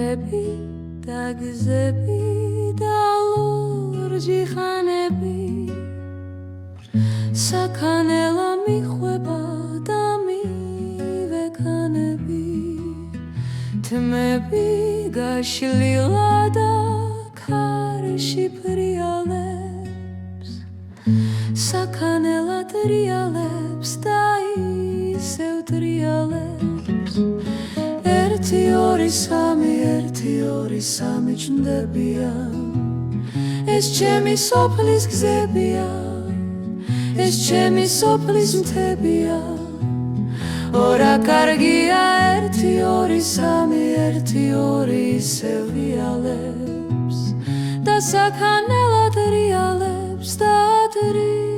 მთები და გზები და ლურჯი ხანები საქანელა მიხვება და მივეკანები თმები გაშლილა და ქარში ფრიალებს საქანელა ტრიალებს და ისევ ტრიალებს ერთი ორი სამი ჩნდებია ეს ჩემი სოფლის გზებია ეს ჩემი სოფლის მთებია ორა კარგია ერთი ორი ისევ ვიალებს და საქანელა ტრიალებს და ტრიალებს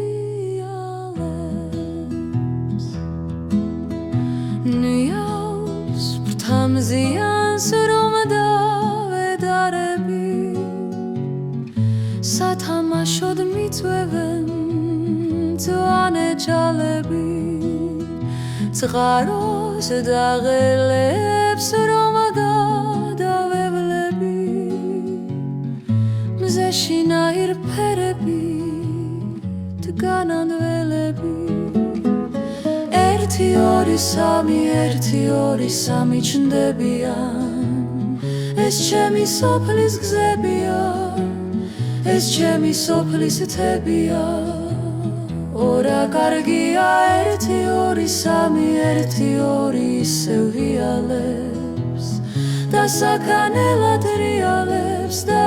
ნიავს ფრთამზიანს რომ დავედარები სათამაშოდ მიწვევენ მწვანე ჯალები წყაროს და ღელებს რომ გადავევლები მზეში ნაირფერები დგანან ველები ერთი ორი სამი ჩნდებიან ეს ჩემი სოფლის გზებია ეს ჩემი სოფლის მთებია ორა კარგია ერთი ორი ისევ ვიალებს და საქანელა ტრიალებს და